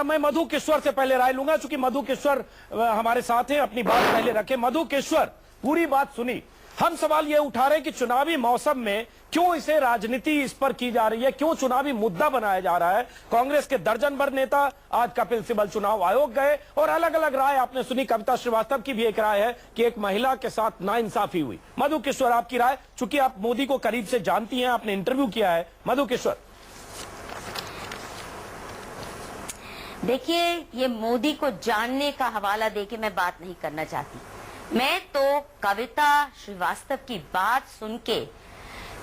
मैं मधुकेश्वर से पहले राय लूंगा, चूंकि मधुकेश्वर हमारे साथ हैं, अपनी बात पहले रखें। मधुकेश्वर, पूरी बात सुनी। हम सवाल ये उठा रहे हैं कि चुनावी मौसम में क्यों इसे राजनीति इस पर की जा रही है, क्यों चुनावी मुद्दा बनाया जा रहा है। कांग्रेस के दर्जन भर नेता आज कपिल सिब्बल चुनाव आयोग गए और अलग अलग राय आपने सुनी। कविता श्रीवास्तव की भी एक राय है कि एक महिला के साथ नाइंसाफी हुई। मधुकेश्वर, आपकी राय, चूंकि आप मोदी को करीब से जानती हैं, आपने इंटरव्यू किया है। मधुकेश्वर, देखिए, ये मोदी को जानने का हवाला देके मैं बात नहीं करना चाहती। मैं तो कविता श्रीवास्तव की बात सुन के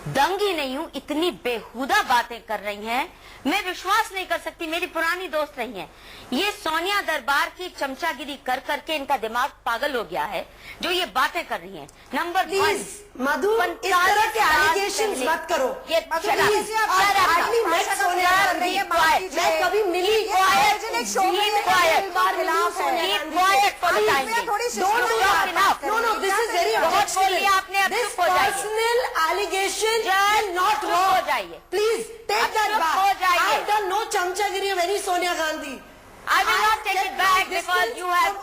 दंग ही नहीं हूँ। इतनी बेहुदा बातें कर रही हैं, मैं विश्वास नहीं कर सकती। मेरी पुरानी दोस्त रही हैं। ये सोनिया दरबार की चमचागिरी कर करके इनका दिमाग पागल हो गया है, जो ये बातें कर रही हैं। नंबर प्लीज मधु, इस तरह के एलिगेशंस मत करो। मैं कभी मिली नॉट हो जाइए। Please take that back. I have done no चमचागिरी of any Sonia Gandhi. I will not take it back because you have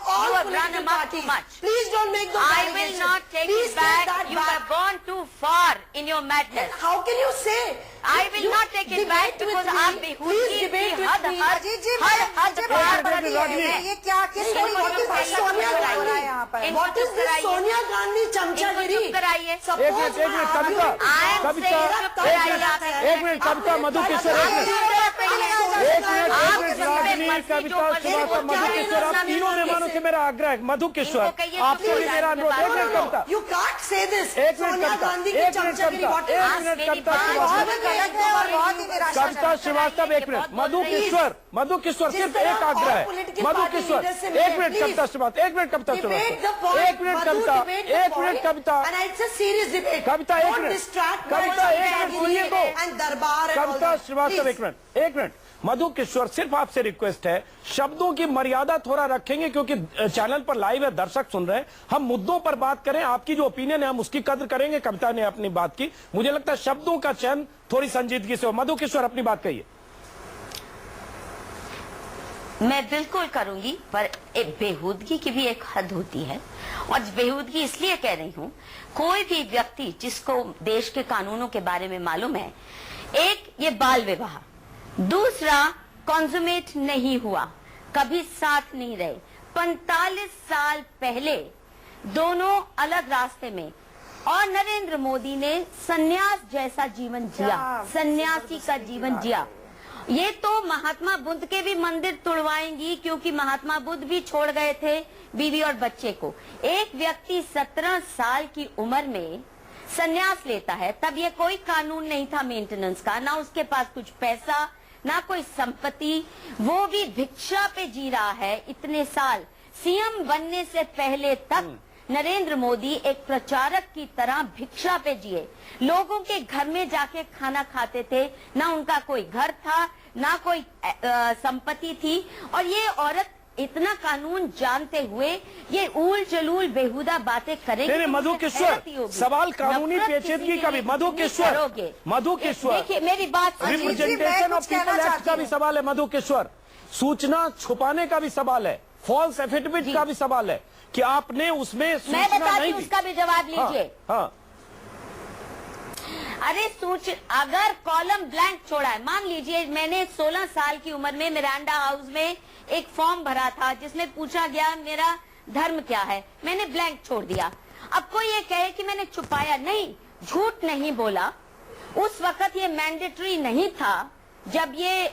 run amok too much. Please don't make those I will not take it back. You have gone too far in your madness. How can you say? I will not take it back because आप बेहूदी की हद पार कर रही हैं। ये क्या किस तरीके की भाषा सोनिया गांधी हो रहा है यहाँ पर? What is this Sonia Gandhi चमचागिरी? कराइए। एक मिनट कविता, मधुकेश्वर, मधुकेश्वर, आप तीनों मेहमानों से मेरा आग्रह है। मधुकेश्वर, आपसे भी मेरा अनुरोध। एक minute Kavita, You can't say this. एक मिनट कविता श्रीवास्तव, एक मिनट। मधुकेश्वर, सिर्फ एक आग्रह है। मधुकेश्वर, एक मिनट कविता श्रीवास्तव, एक मिनट कविता श्रीवास्तव, एक मिनट कविता, एक मिनट कविता, कविता, एक मिनट, कविता, एक मिनट सुनिए तो, कविता श्रीवास्तव, एक मिनट। मधुकेश्वर, सिर्फ आपसे रिक्वेस्ट है, शब्दों की मर्यादा थोड़ा रखेंगे, क्योंकि चैनल पर लाइव है, दर्शक सुन रहे हैं। हम मुद्दों पर बात करें, आपकी जो ओपिनियन है हम उसकी कद्र करेंगे। कविता ने अपनी बात की, मुझे लगता है शब्दों का चयन थोड़ी संजीदगी से हो। मधुकेश्वर, अपनी बात कहिए। मैं बिल्कुल करूंगी, पर एक बेहूदगी की भी एक हद होती है। और बेहूदगी इसलिए कह रही हूं, कोई भी व्यक्ति जिसको देश के कानूनों के बारे में मालूम है, एक ये बाल विवाह, दूसरा कॉन्जुमेट नहीं हुआ, कभी साथ नहीं रहे, 45 साल पहले दोनों अलग रास्ते में, और नरेंद्र मोदी ने सन्यास जैसा जीवन जिया, सन्यासी का जीवन जिया। ये तो महात्मा बुद्ध के भी मंदिर तुड़वाएंगी, क्योंकि महात्मा बुद्ध भी छोड़ गए थे बीवी और बच्चे को। एक व्यक्ति 17 साल की उम्र में सन्यास लेता है, तब ये कोई कानून नहीं था मेंटेनेंस का, ना उसके पास कुछ पैसा, ना कोई संपत्ति, वो भी भिक्षा पे जी रहा है इतने साल। सीएम बनने से पहले तक नरेंद्र मोदी एक प्रचारक की तरह भिक्षा पे जिए, लोगों के घर में जाके खाना खाते थे, ना उनका कोई घर था, ना कोई संपत्ति थी। और ये औरत इतना कानून जानते हुए ये ऊल जलूल बेहुदा बातें करेगी। नहीं, मधुकेश्वर, सवाल कानूनी पेचीदगी का भी। मधुकेश्वर, देखिए मेरी बात, रिप्रेजेंटेशन ऑफ पीपल एक्ट का भी सवाल है। मधुकेश्वर, सूचना छुपाने का भी सवाल है, फॉल्स एफिडेविट का भी सवाल है कि आपने उसमें सूचना मैं बताती नहीं हूं, दी। उसका भी जवाब लीजिए। हाँ। अरे अगर कॉलम ब्लैंक छोड़ा है, मान लीजिए मैंने 16 साल की उम्र में मिरांडा हाउस में एक फॉर्म भरा था जिसमें पूछा गया मेरा धर्म क्या है, मैंने ब्लैंक छोड़ दिया। अब कोई ये कहे कि मैंने छुपाया, नहीं, झूठ नहीं बोला। उस वक्त ये मैंडेटरी नहीं था, जब ये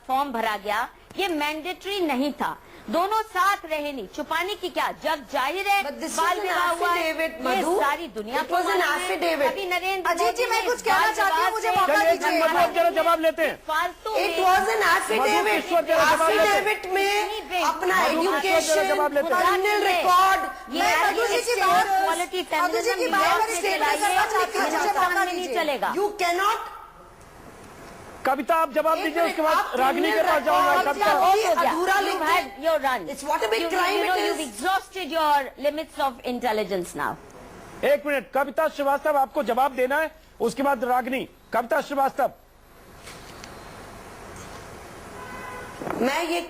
फॉर्म भरा गया ये मैंडेटरी नहीं था। दोनों साथ रहे, नहीं छुपाने की क्या, जब जाहिर है बाल विवाह हुआ है, ये सारी दुनिया को अभी नरेंद्र अजीत जी, मैं कुछ कहना चाहती हूँ, मुझे मौका दीजिए। जवाब लेते हैं। फालतू इट वॉज एन एफिडेविट में अपना एजुकेशन, क्रिमिनल रिकॉर्ड, नहीं चलेगा। You cannot. कविता, आप जवाब दीजिए, उसके बाद रागिनी के पास जाऊंगा। अधूरा You're run. It's what a big crime it is. You've exhausted your limits of intelligence now. एक मिनट, कविता श्रीवास्तव, आपको जवाब देना है, उसके बाद रागिनी। कविता श्रीवास्तव, मैं ये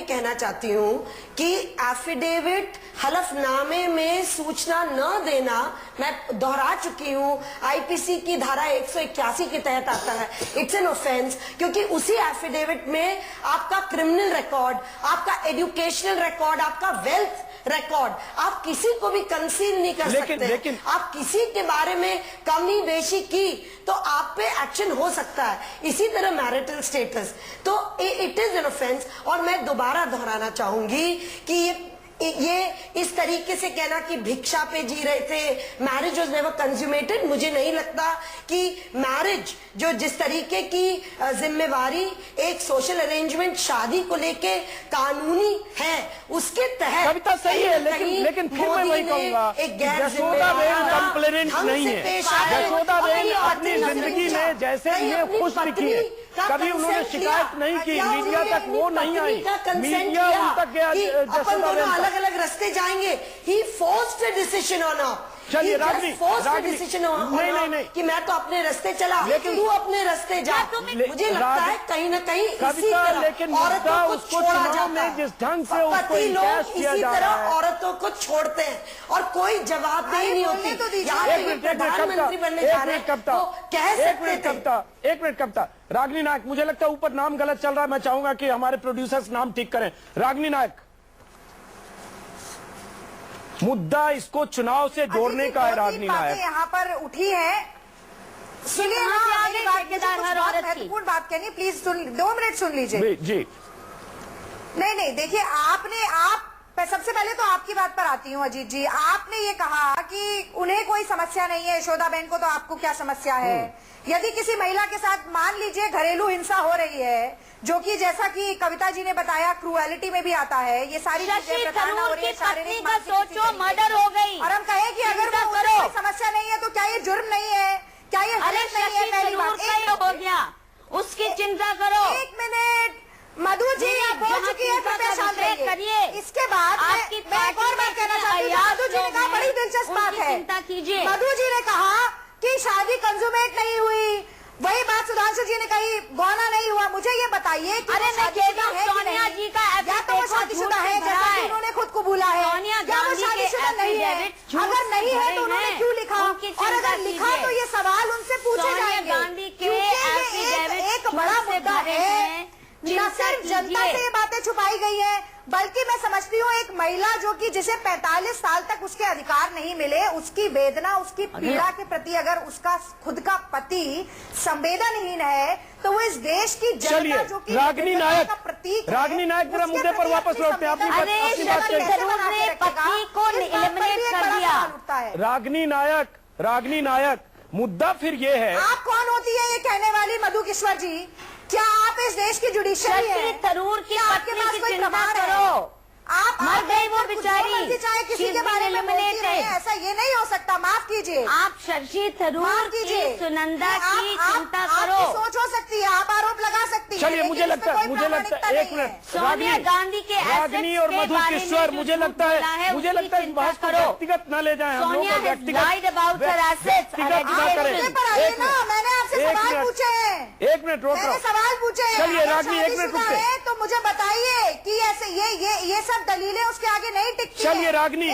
कहना चाहती हूँ कि एफिडेविट हलफनामे में सूचना न देना, मैं दोहरा चुकी हूँ, आईपीसी की धारा 181 के तहत आता है। इट्स एन ऑफेंस, क्योंकि उसी एफिडेविट में आपका क्रिमिनल रिकॉर्ड, आपका एजुकेशनल रिकॉर्ड, आपका वेल्थ रिकॉर्ड, आप किसी को भी कंसील नहीं कर सकते। लेकिन आप किसी के बारे में कमी बेशी की तो आप पे एक्शन हो सकता है। इसी तरह मैरिटल स्टेटस, तो इट इज एन ऑफेंस। और मैं दोबारा दोहराना चाहूंगी कि ये इस तरीके से कहना कि भिक्षा पे जी रहे थे, मैरिज वाज नेवर कंज्यूमेटेड, मुझे नहीं लगता कि मैरिज जो जिस तरीके की जिम्मेवारी एक सोशल अरेंजमेंट शादी को लेके कानूनी है, उसके तहत कविता सही है, लेकिन फिर मैं वही कहूंगा, यशोदाबेन कंप्लेनेंट नहीं है। यशोदाबेन अपनी जिंदगी में जैसे इन्हें खुश दिखी है, कभी उन्होंने शिकायत नहीं की, मीडिया तक वो नहीं आई, मीडिया उन तक गया। अलग अलग रास्ते जाएंगे। He forced a decision on her. चलिए रागनी, नहीं कि मैं तो अपने रास्ते चला, लेकिन तू अपने रास्ते जा। मुझे लगता है कहीं ना कहीं इसी तरह लेकिन औरतों को छोड़ा जाता में जिस ढंग से पति लोग इसी तरह औरतों को छोड़ते हैं और कोई जवाबदेही नहीं होती। यहाँ पे प्रधानमंत्री बनने जा रहे हैं तो कह सकते थे। एक मिनट कविता, रागनी नायक, मुझे लगता है ऊपर नाम गलत चल रहा है, मैं चाहूंगा कि हमारे प्रोड्यूसर्स नाम ठीक करें। रागनी नायक, मुद्दा इसको चुनाव से जोड़ने का है। रागनी नायक यहाँ पर उठी है, सुनिए, महत्वपूर्ण बात कहनी, प्लीज 2 मिनट सुन लीजिए जी। नहीं देखिए, आप सबसे पहले तो आपकी बात पर आती हूँ अजीत जी। आपने ये कहा कि उन्हें कोई समस्या नहीं है, यशोदाबेन को, तो आपको क्या समस्या है? यदि किसी महिला के साथ मान लीजिए घरेलू हिंसा हो रही है, जो कि जैसा कि कविता जी ने बताया क्रूएलिटी में भी आता है, ये सारी चीजें प्रताड़ना हो रही है, शारीरिक सोचो मर्डर हो गई, और हम कहें कि अगर कोई समस्या नहीं है तो क्या ये जुर्म नहीं है? क्या ये गलत नहीं है? पहली बात हो गया, उसकी चिंता करो। 1 मिनट, मधु जी आप हो चुकी है, कृपया शांत रहिए। इसके बाद मैं एक और बात कहना चाहती हूँ। मधु जी ने कहा, बड़ी दिलचस्प बात है, चिंता कीजिए। मधु जी ने कहा कि शादी कंज्यूमेट नहीं हुई, वही बात सुधांशु जी ने कही, गौना नहीं हुआ। मुझे ये बताइए कि अरे सोनिया जी का या तो वो शादीशुदा है, जैसा कि उन्होंने खुद कबूला है, या वो शादीशुदा नहीं है। अगर नहीं है तो उन्होंने क्यों लिखा, और अगर लिखा तो ये सवाल उनसे पूछे जाएंगे, क्योंकि ये एक बड़ा मुद्दा है। न सिर्फ जनता से ये बातें छुपाई गई है, बल्कि मैं समझती हूँ एक महिला जो कि जिसे 45 साल तक उसके अधिकार नहीं मिले, उसकी वेदना, उसकी पीड़ा के प्रति अगर उसका खुद का पति संवेदनहीन है, तो वो इस देश की जनता जो कि रागनी नायक का प्रतीक, रागनी नायक जरा मुद्दे पर वापस लौटते हैं। अपनी बात रागनी नायक, मुद्दा फिर ये है, आप कौन होती है ये कहने वाली मधु किश्वर जी? क्या आप इस देश की जुडिशरी है? थरूर की आपके पास कोई प्रमाण है? आप मर गई वो बेचारी, चाहे किसी के बारे में बोलती रहे, ऐसा ये नहीं हो सकता। माफ कीजिए, आप शशि थरूर की, सुनंदा की चिंता करो। सोच हो सकती है, आप आरोप लगा सकती है। चलिए, मुझे लगता है 1 मिनट, सोनिया गांधी के रागनी और मधु किश्वर, मुझे लगता है इस बहस को व्यक्तिगत न ले जाएं, हम लोग व्यक्तिगत न करें। मैंने आपसे सवाल पूछे हैं, 1 मिनट रोक रहा हूं, सवाल पूछे हैं। चलिए रागनी 1 मिनट रुकिए, तो मुझे बताइए कि ऐसे ये सब दलीलें उसके आगे नहीं टिकती। चलिए रागनी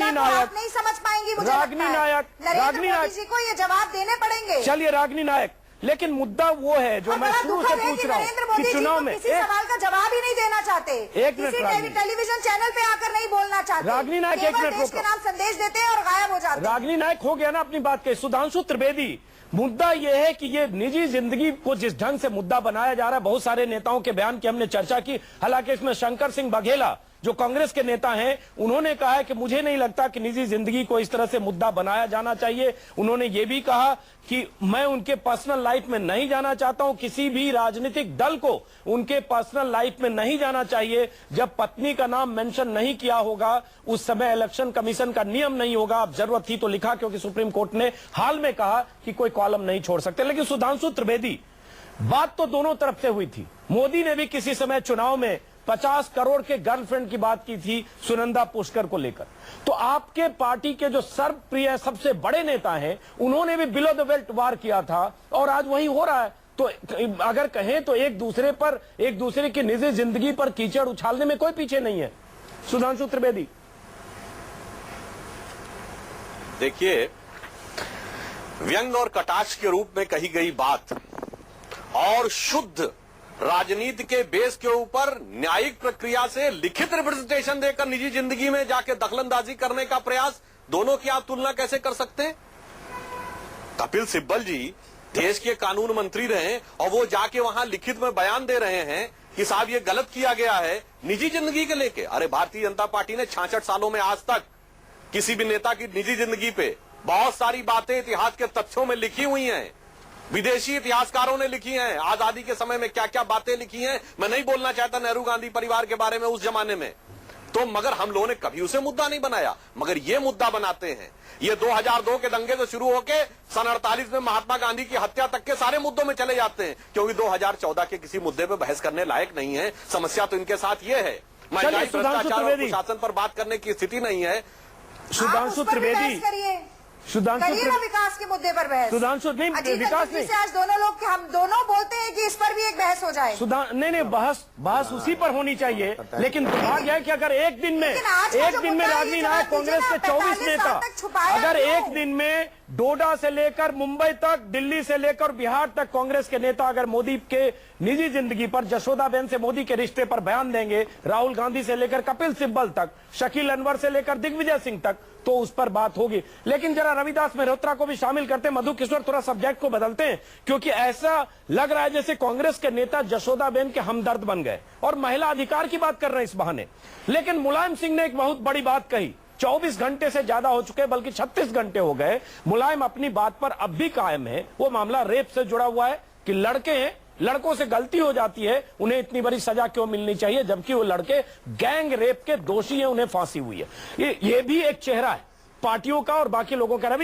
नायक नहीं समझ पाएंगी, मुझे रागनी नायक जी को ये जवाब देने पड़ेंगे। चलिए रागनी नायक, लेकिन मुद्दा वो है जो मैं शुरू से पूछ रहा हूँ कि चुनाव में किसी सवाल का जवाब ही नहीं देना चाहते, टेलीविजन चैनल पे आकर नहीं बोलना चाहते। रागनी नायक 1 मिनट देश के नाम संदेश देते हैं और गायब हो जाते हैं। रागनी नायक हो गया ना अपनी बात के। सुधांशु त्रिवेदी, मुद्दा यह है कि ये निजी जिंदगी को जिस ढंग से मुद्दा बनाया जा रहा है, बहुत सारे नेताओं के बयान की हमने चर्चा की। हालांकि इसमें शंकर सिंह बघेला जो कांग्रेस के नेता हैं, उन्होंने कहा है कि मुझे नहीं लगता कि निजी जिंदगी को इस तरह से मुद्दा बनाया जाना चाहिए। उन्होंने ये भी कहा कि मैं उनके पर्सनल लाइफ में नहीं जाना चाहता हूं, किसी भी राजनीतिक दल को उनके पर्सनल लाइफ में नहीं जाना चाहिए। जब पत्नी का नाम मेंशन नहीं किया होगा, उस समय इलेक्शन कमीशन का नियम नहीं होगा। अब जरूरत थी तो लिखा, क्योंकि सुप्रीम कोर्ट ने हाल में कहा कि कोई कॉलम नहीं छोड़ सकते। लेकिन सुधांशु त्रिवेदी, बात तो दोनों तरफ से हुई थी। मोदी ने भी किसी समय चुनाव में 50 करोड़ के गर्लफ्रेंड की बात की थी सुनंदा पुष्कर को लेकर। तो आपके पार्टी के जो सर्वप्रिय सबसे बड़े नेता हैं, उन्होंने भी बिलो द बेल्ट वार किया था, और आज वही हो रहा है। तो अगर कहें तो एक दूसरे की निजी जिंदगी पर कीचड़ उछालने में कोई पीछे नहीं है। सुधांशु त्रिवेदी। देखिए, व्यंग और कटाक्ष के रूप में कही गई बात और शुद्ध राजनीति के बेस के ऊपर न्यायिक प्रक्रिया से लिखित रिप्रेजेंटेशन देकर निजी जिंदगी में जाके दखलंदाजी करने का प्रयास, दोनों की आप तुलना कैसे कर सकते हैं? कपिल सिब्बल जी देश के कानून मंत्री रहे और वो जाके वहां लिखित में बयान दे रहे हैं कि साहब ये गलत किया गया है निजी जिंदगी के लेके। अरे भारतीय जनता पार्टी ने 66 सालों में आज तक किसी भी नेता की निजी जिंदगी पे बहुत सारी बातें इतिहास के तथ्यों में लिखी हुई हैं, विदेशी इतिहासकारों ने लिखी हैं, आजादी के समय में क्या क्या बातें लिखी हैं। मैं नहीं बोलना चाहता नेहरू गांधी परिवार के बारे में उस जमाने में, तो मगर हम लोगों ने कभी उसे मुद्दा नहीं बनाया, मगर ये मुद्दा बनाते हैं। ये 2002 के दंगे से शुरू होके सन 48 में महात्मा गांधी की हत्या तक के सारे मुद्दों में चले जाते हैं, क्योंकि 2014 के किसी मुद्दे पे बहस करने लायक नहीं है। समस्या तो इनके साथ ये है, महंगाई, भ्रष्टाचार और कुशासन पर बात करने की स्थिति नहीं है। सुधांशु त्रिवेदी, विकास के मुद्दे पर बहस। सुधांशु नहीं, विकास नहीं, आज दोनों लोग, हम दोनों बोलते हैं कि इस पर भी एक बहस हो जाए। नहीं, बहस उसी पर होनी चाहिए, लेकिन दुर्भाग्य है कि अगर एक दिन में राजनीति नायक कांग्रेस के 24 नेता अगर एक दिन में डोडा से लेकर मुंबई तक, दिल्ली से लेकर बिहार तक कांग्रेस के नेता अगर मोदी के निजी जिंदगी पर, जशोदाबेन से मोदी के रिश्ते पर बयान देंगे, राहुल गांधी से लेकर कपिल सिब्बल तक, शकील अनवर से लेकर दिग्विजय सिंह तक, तो उस पर बात होगी। लेकिन जरा रविदास मेहरोत्रा को भी शामिल करते हैं। मधु किशोर, थोड़ा सब्जेक्ट को बदलते हैं, क्योंकि ऐसा लग रहा है जैसे कांग्रेस के नेता जशोदाबेन के हमदर्द बन गए और महिला अधिकार की बात कर रहे हैं इस बहाने। लेकिन मुलायम सिंह ने एक बहुत बड़ी बात कही, 24 घंटे से ज्यादा हो चुके, बल्कि 36 घंटे हो गए, मुलायम अपनी बात पर अब भी कायम है। वो मामला रेप से जुड़ा हुआ है कि लड़के हैं, लड़कों से गलती हो जाती है, उन्हें इतनी बड़ी सजा क्यों मिलनी चाहिए, जबकि वो लड़के गैंग रेप के दोषी हैं, उन्हें फांसी हुई है। ये भी एक चेहरा है पार्टियों का और बाकी लोगों का। रवि